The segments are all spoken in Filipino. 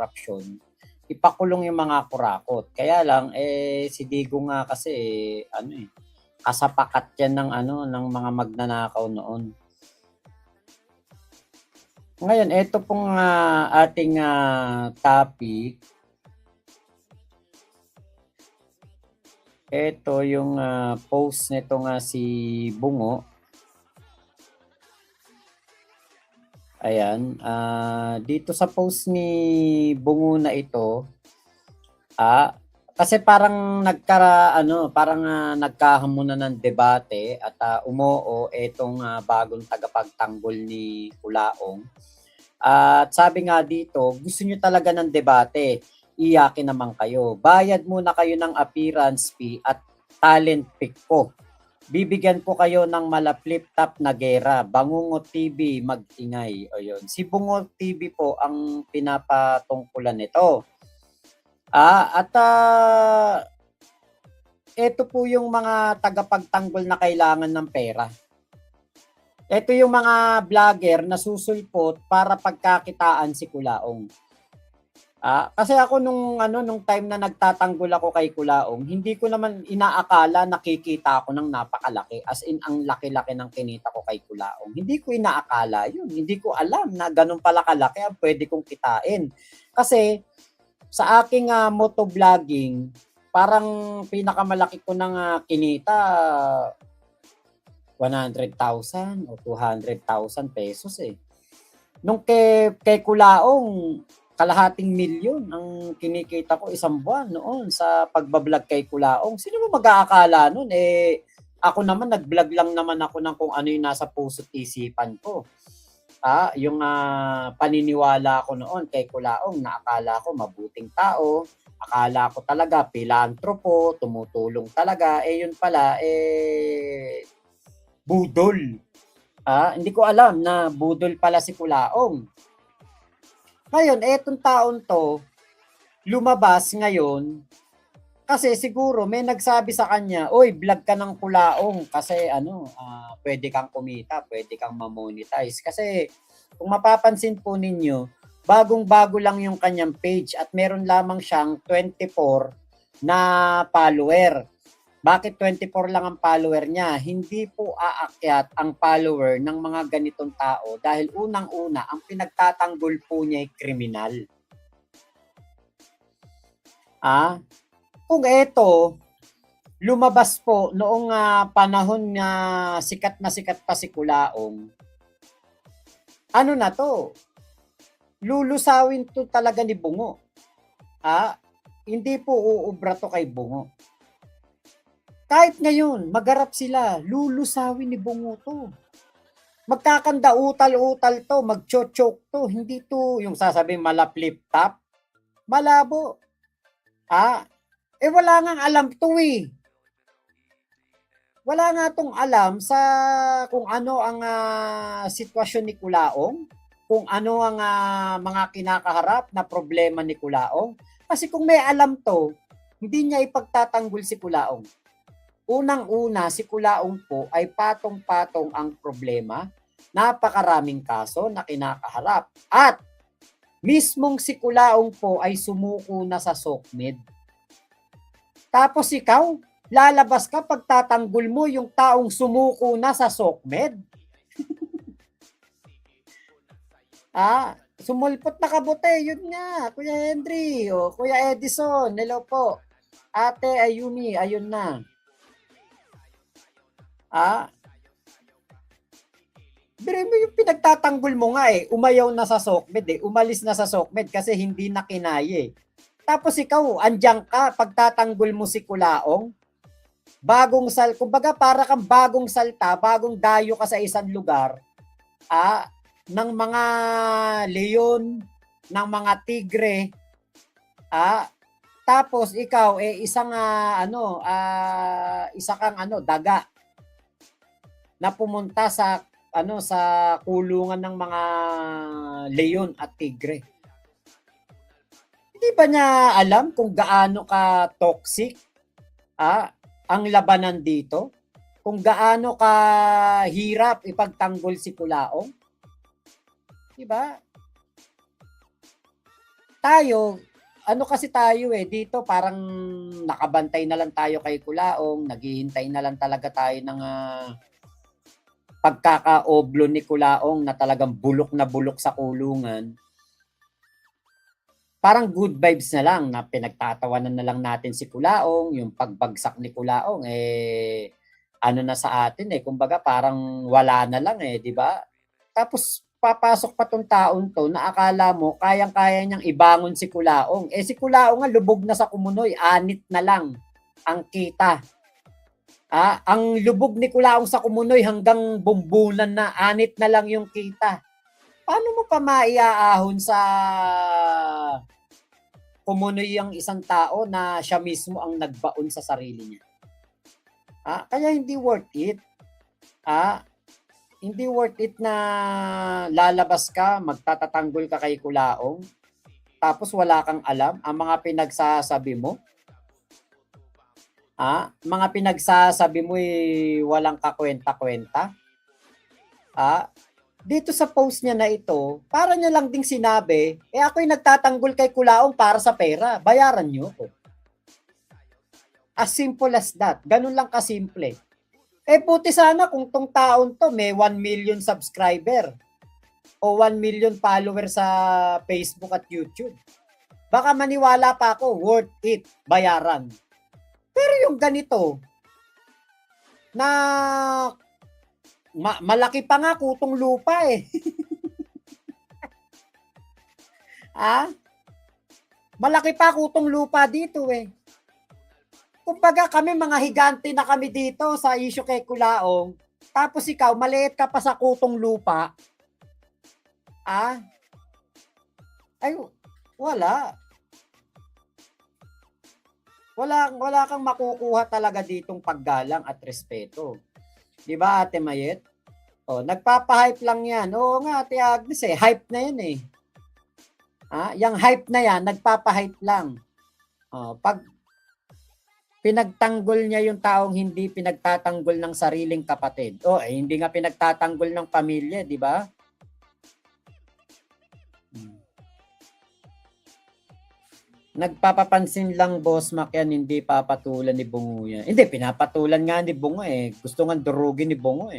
korapsyon, ipakulong yung mga kurakot. Kaya lang si Digong nga kasi kasapakat yan ng ng mga magnanakaw noon. Ngayon, ito pong ating topic. Ito yung post nito nga si Bungo. Ayan, dito sa post ni Bungo na ito, kasi parang nagkahamunan ng debate at umoo itong bagong tagapagtanggol ni Culaong. At sabi nga dito, gusto nyo talaga ng debate, iyakin naman kayo. Bayad muna kayo ng appearance fee at talent pick ko. Bibigyan ko kayo ng malaflip-top na gera. Bangungot TV, mag-ingay. O yun. Si Bungot TV po ang pinapatungkulan nito. Ito po yung mga tagapagtanggol na kailangan ng pera. Ito yung mga vlogger na susulpot para pagkakitaan si Culaong. Kasi ako nung time na nagtatanggol ako kay Culaong, hindi ko naman inaakala nakikita ako ng napakalaki. As in, ang laki-laki ng kinita ko kay Culaong. Hindi ko inaakala yun. Hindi ko alam na ganun pala kalaki ang pwede kong kitain. Kasi sa aking motovlogging, parang pinakamalaki ko ng kinita 100,000 o 200,000 pesos eh. Nung kay Culaong, kalahating milyon ang kinikita ko isang buwan noon sa pagbablog kay Culaong. Sino mo mag-aakala noon? Ako naman, nag-vlog lang naman ako ng kung ano yung nasa puso't isipan ko. Yung paniniwala ko noon kay Culaong, naakala ko mabuting tao, akala ko talaga pilantropo, tumutulong talaga. Yun pala, budol. Hindi ko alam na budol pala si Culaong. Ngayon, etong taon to, lumabas ngayon, kasi siguro may nagsabi sa kanya, oy, vlog ka ng Culaong kasi pwede kang kumita, pwede kang ma-monetize. Kasi kung mapapansin po ninyo, bagong-bago lang yung kanyang page at meron lamang siyang 24 na follower. Bakit 24 lang ang follower niya? Hindi po aakyat ang follower ng mga ganitong tao dahil unang-una, ang pinagtatanggol po niya ay kriminal. Kung ito, lumabas po noong panahon na sikat pa si Culaong, ano na to? Lulusawin to talaga ni Bungo. Hindi po uubra to kay Bungo. Kahit ngayon, magarap sila, lulusawin ni Bungo to. Magkakanda utal-utal to, mag-choke to, hindi to yung sasabihin malaflip-top. Malabo. Wala nga alam to eh. Wala nga tong alam sa kung ano ang sitwasyon ni Culaong, kung ano ang mga kinakaharap na problema ni Culaong. Kasi kung may alam to, hindi niya ipagtatanggol si Culaong. Unang-una, si Culaong po ay patong-patong ang problema, napakaraming kaso na kinakaharap. At mismong si Culaong po ay sumuko na sa SOCMED. Tapos ikaw, lalabas ka pagtatanggol mo yung taong sumuko na sa SOCMED. Sumulpot na kabote, yun nga, Kuya Henry, Kuya Edison, hello po. Ate Ayumi, ayun na. Pero yung pinagtatanggol mo nga umayaw na sa SOCMED umalis na sa SOCMED kasi hindi na kinaya Tapos ikaw, andyan ka, pagtatanggol mo si Culaong, kumbaga para kang bagong salta, bagong dayo ka sa isang lugar, ng mga leon, ng mga tigre, tapos ikaw isang isa kang daga na pumunta sa kulungan ng mga leon at tigre. Hindi ba niya alam kung gaano ka toxic ang labanan dito? Kung gaano ka hirap ipagtanggol si Culaong? Diba? tayo, ano kasi tayo dito parang nakabantay na lang tayo kay Kulaong, naghihintay na lang talaga tayo ng pagkakaoblo ni Kulaong na talagang bulok na bulok sa kulungan. Parang good vibes na lang na pinagtatawanan na lang natin si Kulaong, yung pagbagsak ni Kulaong ano na sa atin kumbaga parang wala na lang di ba? Tapos papasok pa tong taon to na akala mo kayang-kaya niyang ibangon si Kulaong. Si Kulaong nga lubog na sa kumunoy, anit na lang ang kita. Ang lubog ni Kulaong sa kumunoy hanggang bumbunan na, anit na lang yung kita. Paano mo pa maiaahon sa kumunoy ang isang tao na siya mismo ang nagbaon sa sarili niya? Kaya hindi worth it. Hindi worth it na lalabas ka, magtatatanggol ka kay Kulaong, tapos wala kang alam ang mga pinagsasabi mo. Mga pinagsasabi mo walang kakwenta-kwenta. Dito sa post niya na ito, para niya lang ding sinabi, ako'y nagtatanggol kay Kulaong para sa pera, bayaran niyo ko. As simple as that. Ganun lang kasimple. Puti sana kung tong taon to may 1 million subscriber o 1 million follower sa Facebook at YouTube. Baka maniwala pa ako, worth it, bayaran. Pero yung ganito, na malaki pa nga kutong lupa Malaki pa kutong lupa dito Kumbaga kami mga higante na kami dito sa issue kay Kulaong. Tapos ikaw, maliit ka pa sa kutong lupa. Ay, wala. Wala kang makukuha talaga ditong paggalang at respeto. 'Di ba, Ate Mayet? Nagpapa-hype lang 'yan. Oo nga, Ate Agnes hype na 'yan yung hype na 'yan, nagpapa-hype lang. Pag pinagtanggol niya yung taong hindi pinagtatanggol ng sariling kapatid. Hindi nga pinagtatanggol ng pamilya, 'di ba? Nagpapapansin lang, Boss Mac yan, hindi papatulan ni Bungo yan. Hindi, pinapatulan nga ni Bungo Gusto nga durugin ni Bungo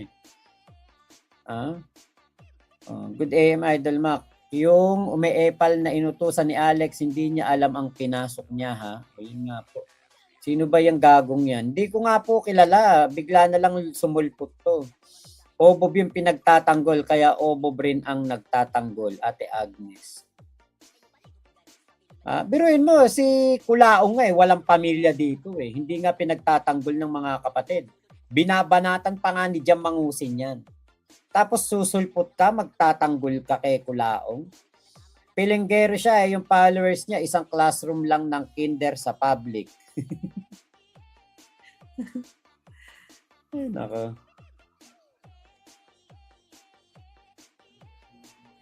Good AM, Idol Mac. Yung umeepal na inutusan ni Alex, hindi niya alam ang pinasok niya, Ayun nga po. Sino ba yung gagong yan? Hindi ko nga po kilala. Bigla na lang sumulpot to. Obob yung pinagtatanggol, kaya obob rin ang nagtatanggol, Ate Agnes. Biruin mo, si Kulaong walang pamilya dito Hindi nga pinagtatanggol ng mga kapatid. Binabanatan pa nga ni Jam Mangusin yan. Tapos susulpot ka, magtatanggol ka kay Kulaong. Pilinggero siya yung followers niya, isang classroom lang ng kinder sa public. Ay, nako.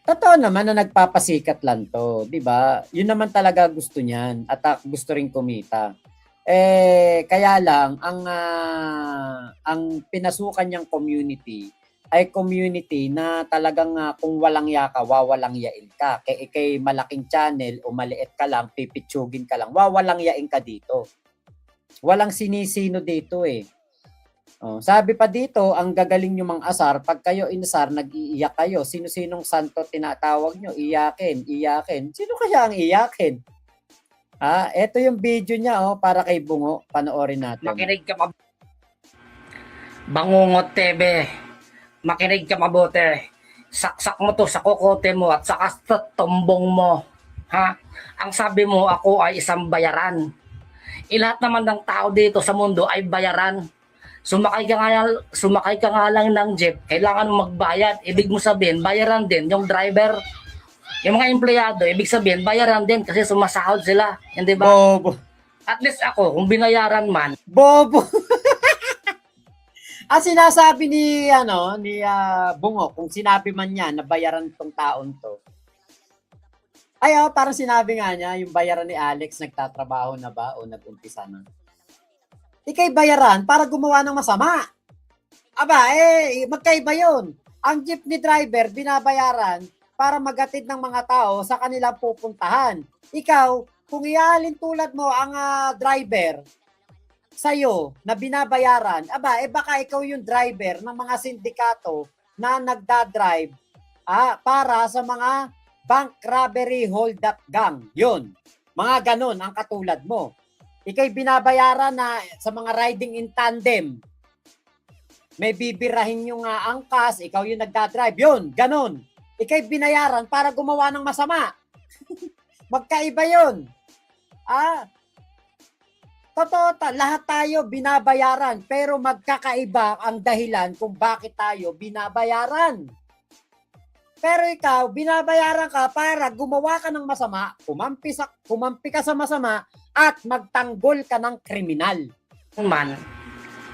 Totoo naman na nagpapasikat lang to, 'di ba? Yun naman talaga gusto niyan at gusto ring kumita. Kaya lang ang pinasukan niyang community ay community na talagang kung walang ya ka, wawalang yain ka. Kay malaking channel o maliit ka lang, pipitsugin ka lang, wawalang yain ka dito. Walang sinisino dito sabi pa dito, ang gagaling nyo mang asar, pag kayo inasar, nag-iiyak kayo. Sino-sinong santo tinatawag nyo? Iyakin. Sino kaya ang iyakin? Ito yung video niya para kay Bungo. Panoorin natin. Makinig ka Bangungot TV. Makinig ka mabuti. Saksak mo to sa kokote mo at saka sa tumbong mo. Ang sabi mo, ako ay isang bayaran. Lahat naman ng tao dito sa mundo ay bayaran. Sumakay ka nga lang ng jeep, kailangan mo magbayad. Ibig mo sabihin, bayaran din yung driver. Yung mga empleyado, ibig sabihin, bayaran din kasi sumasahod sila. Hindi ba? Bobo. At least ako, kung binayaran man. Bobo. Sinasabi ni Bungo, kung sinabi man niya na bayaran tong taon to. Parang sinabi nga niya, yung bayaran ni Alex, nagtatrabaho na ba o nag-umpisa na? Ikay bayaran para gumawa ng masama. Magkaiba yun. Ang jeepney driver, binabayaran para magatid ng mga tao sa kanilang pupuntahan. Ikaw, kung ialin tulad mo ang driver sa'yo na binabayaran, baka ikaw yung driver ng mga sindikato na nagdadrive para sa mga bank robbery hold-up gang. Yun. Mga ganon ang katulad mo. Ika'y binabayaran na sa mga riding in tandem. May bibirahin yung angkas, ikaw yung nagdadrive. Yun, ganon. Ika'y binayaran para gumawa ng masama. Magkaiba yun. Totoo, lahat tayo binabayaran, pero magkakaiba ang dahilan kung bakit tayo binabayaran. Pero ikaw, binabayaran ka para gumawa ka ng masama, kumampi ka sa masama, at magtanggol ka ng kriminal. Man,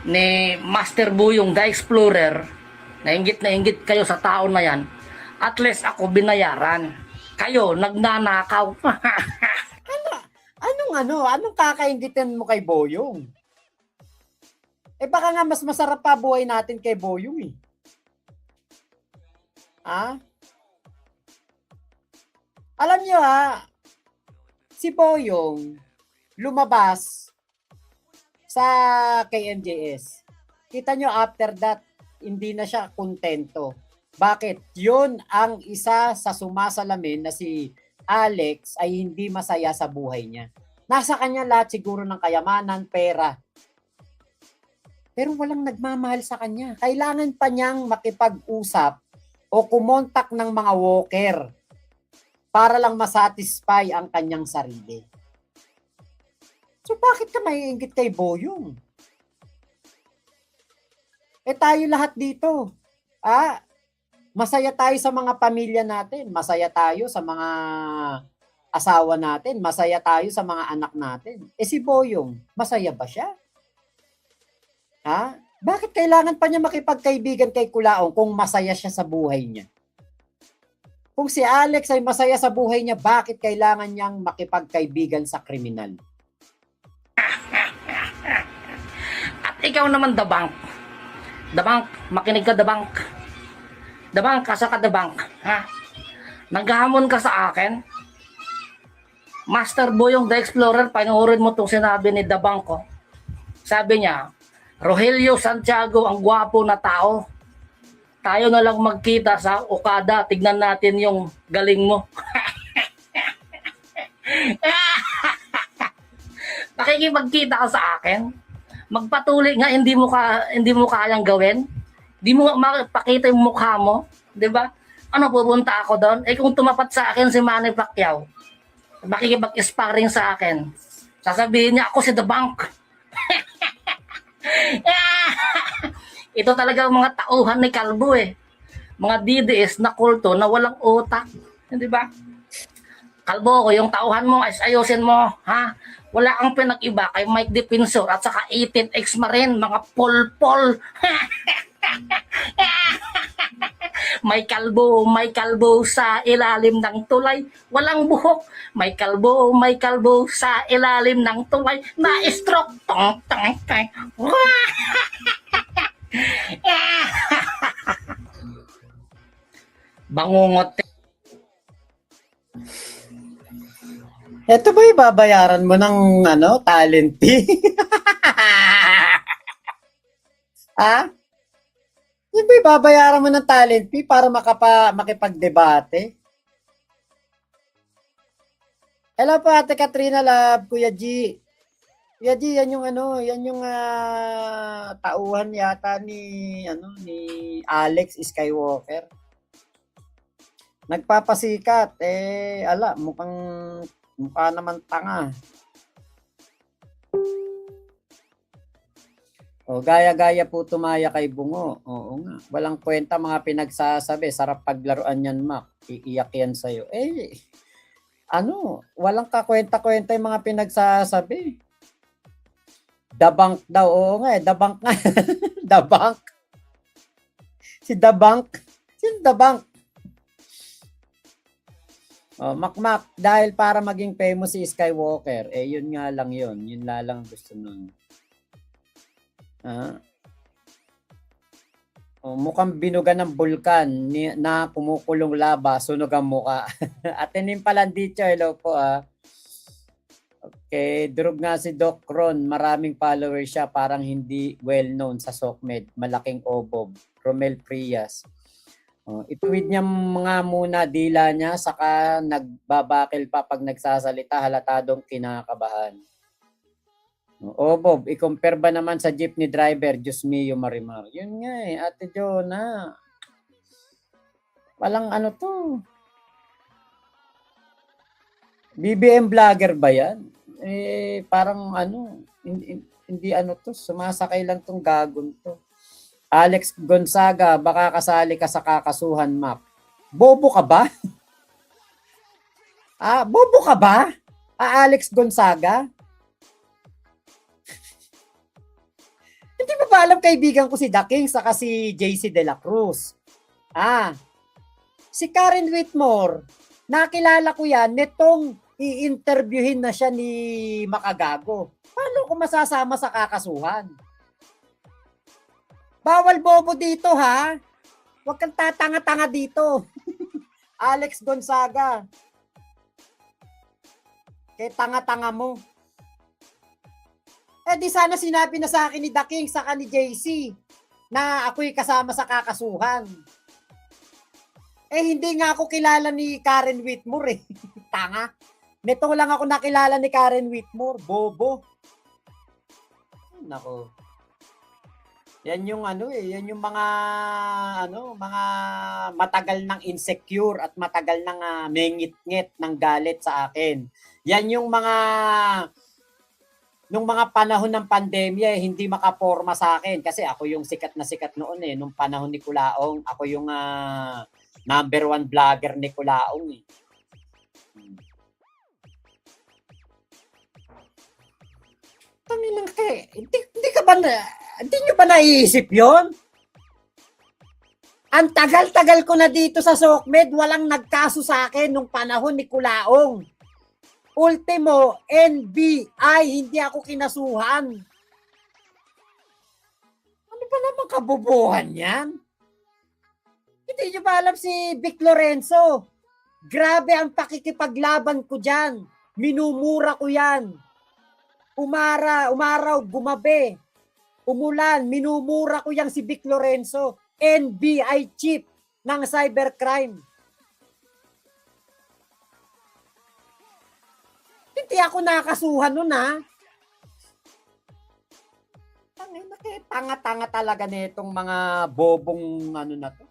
ni Master Buyong the Explorer, na inggit kayo sa tao na yan, at least ako binayaran. Kayo, nagnanakaw. Anong kakaingitin mo kay Boyong? Baka nga mas masarap pa buhay natin kay Boyong Alam nyo si Boyong lumabas sa KMJS. Kita nyo after that, hindi na siya kontento. Bakit? Yun ang isa sa sumasalamin na si Alex ay hindi masaya sa buhay niya. Nasa kanya lahat siguro ng kayamanan, pera. Pero walang nagmamahal sa kanya. Kailangan pa niyang makipag-usap o kumontak ng mga walker para lang masatisfy ang kanyang sarili. So bakit ka maiinggit kay Boyong? Tayo lahat dito. Masaya tayo sa mga pamilya natin. Masaya tayo sa mga asawa natin. Masaya tayo sa mga anak natin. Si Boyong, masaya ba siya? Bakit kailangan pa niya makipagkaibigan kay Kulaong kung masaya siya sa buhay niya? Kung si Alex ay masaya sa buhay niya, bakit kailangan niyang makipagkaibigan sa kriminal? At ikaw naman, The Bank. The Bank, makinig ka, The Bank. The Bank, kasa ka, The Bank. Naghamon ka sa akin. Master Boyong the Explorer, panoorin mo itong sinabi ni The Bank ko. Sabi niya, Rogelio Santiago, ang gwapo na tao. Tayo na lang magkita sa Okada, tignan natin yung galing mo. Nakikipagkita ka sa akin. Magpatuloy nga, hindi mo kayang gawin. Hindi mo mapakita yung mukha mo, 'di ba? Ano, pupunta ako doon? Kung tumapat sa akin si Manny Pacquiao, makikipag-sparring sa akin, sasabihin niya ako si The Bank. Ito talaga mga tauhan ni Kalbo Mga DDS na kulto na walang utak, 'di ba? Kalbo ko, yung tauhan mo, ayusin mo, Wala kang pinag-iba kay Mike Defensor at saka 18X Marine, mga pol-pol. May kalbo sa ilalim ng tulay, walang buhok. May kalbo sa ilalim ng tulay, na-stroke. Tong, tong, tong. Bangungot. Ito ba ibabayaran mo ng talent fee? Yung ba ibabayaran mo ng talent fee para makipagdebate? Hello po Ate Katrina Love, Kuya G. Kuya G, yan yung tauhan yata ni Alex Skywalker. Nagpapasikat, mukha naman tanga. Gaya-gaya po tumaya kay Bungo. Oo nga. Walang kwenta mga pinagsasabi. Sarap paglaruan yan, Mac. Iiyak yan sa'yo. Walang kakwenta-kwenta yung mga pinagsasabi. The Bank daw. Oo nga The Bank nga. The Bank. Si The Bank. Sino The Bank? Makmak, dahil para maging famous si Skywalker, yun nga lang yun. Yun lang gusto nun. Mukhang binuga ng bulkan na kumukulong laba, sunog ang muka. Atenin Palandicho, hello po Okay, durog nga si Doc Ron, maraming followers siya, parang hindi well known sa SOCMED, malaking obob. Romel Prias. Ituwid niya mga muna dila niya, saka nagbabakil pa pag nagsasalita, halatadong kinakabahan. Bob, i-compare ba naman sa jeepney driver, Diyos mio Marimar? Yun nga Ate Jonah. Walang ano to. BBM vlogger ba yan? Parang ano, hindi ano to, sumasakay lang tong gagon to. Alex Gonzaga, baka kasali ka sa kakasuhan map. Bobo ka ba? Bobo ka ba? Alex Gonzaga? Hindi ba ba alam kaibigan ko si The King saka si JC De La Cruz? Si Karen Whitmore, nakilala ko yan nitong i-interviewin na siya ni Makagago. Paano ko masasama sa kakasuhan? Bawal bobo dito ha. Huwag kang tatanga-tanga dito. Alex Gonzaga. Kaya tanga-tanga mo. Di sana sinabi na sa akin ni The King saka ni JC na ako'y kasama sa kakasuhan. Hindi nga ako kilala ni Karen Whitmore Tanga. Nito lang ako nakilala ni Karen Whitmore. Bobo. Nako. Yan yung yan yung mga mga matagal ng insecure at matagal ng mengit-ngit ng galit sa akin. Yan yung mga nung mga panahon ng pandemya hindi makaporma sa akin kasi ako yung sikat na sikat noon nung panahon ni Kulaong. Ako yung number 1 vlogger ni Kulaong Tanginang hindi ka ba hindi nyo ba naiisip yon? Ang tagal-tagal ko na dito sa SOCMED, walang nagkaso sa akin nung panahon ni Kulaong. Ultimo, NBI, hindi ako kinasuhan. Ano ba naman kabobohan yan? Hindi nyo ba alam si Vic Lorenzo? Grabe ang pakikipaglaban ko dyan. Minumura ko yan. Umaraw, gumabi. Umulan, minumura ko yang si Vic Lorenzo. NBI chief ng cybercrime. Hindi ako nakasuhan nun Tanga-tanga talaga nitong mga bobong na to.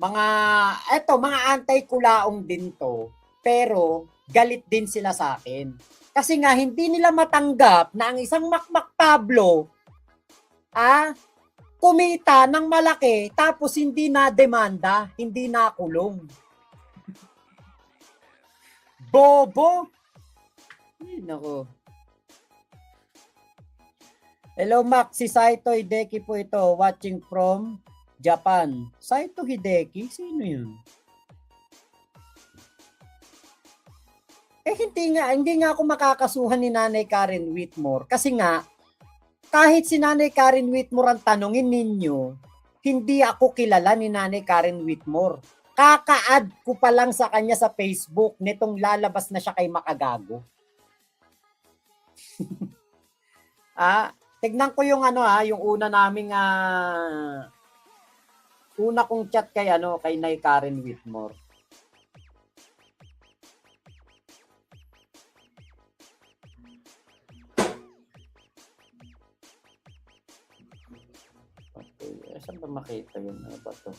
Mga anti-Kulaong din to. Pero galit din sila sa akin. Kasi nga hindi nila matanggap na ang isang Makmak Pablo kumita ng malaki tapos hindi na demanda, hindi na kulong. Bobo. Nako. Hello Mac, si Saito Hideki po ito, watching from Japan. Saito Hideki? Sino yun? Hindi nga ako makakasuhan ni Nanay Karen Whitmore kasi nga kahit si Nanay Karen Whitmore ang tanungin ninyo, hindi ako kilala ni Nanay Karen Whitmore. Kaka-add ko pa lang sa kanya sa Facebook nitong lalabas na siya kay Makagago. Tignan ko yung yung una naming una kong chat kay kay Nay Karen Whitmore. Saan ba makita yun? Ano ba to?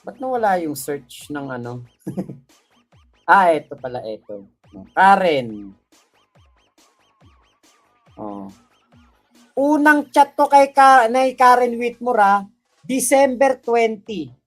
Ba't nawala yung search ng ito pala, ito. Karen. Unang chat to kay Karen Whitmore, December 20.